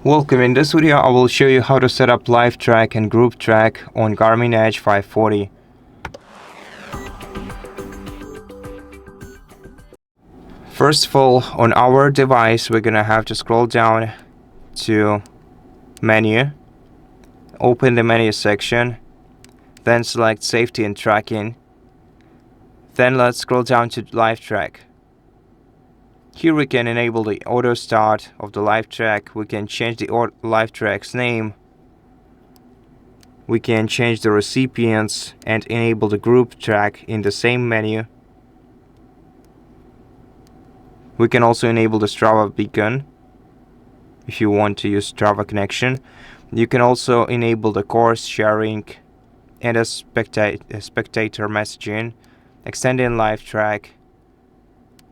Welcome. In this video I will show you how to set up LiveTrack and GroupTrack on Garmin Edge 540. First of all, on our device we're gonna have to scroll down to menu, open the menu section, then select safety and tracking, then let's scroll down to LiveTrack. Here we can enable the auto start of the LiveTrack. We can change the LiveTrack's name. We can change the recipients and enable the GroupTrack in the same menu. We can also enable the Strava beacon if you want to use Strava connection. You can also enable the course sharing and a spectator messaging, extending LiveTrack,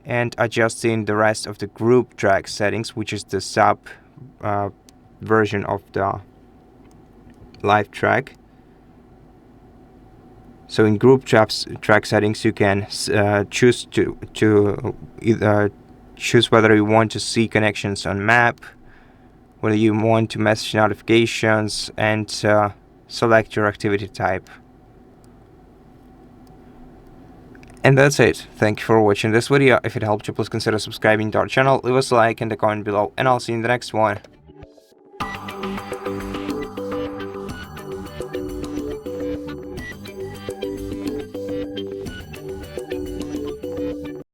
and adjusting the rest of the GroupTrack settings, which is the sub version of the LiveTrack. So in GroupTrack settings you can choose to either choose whether you want to see connections on map, whether you want to message notifications, and select your activity type. And that's it. Thank you for watching this video. If it helped you, please consider subscribing to our channel, leave us a like and a comment below, and I'll see you in the next one.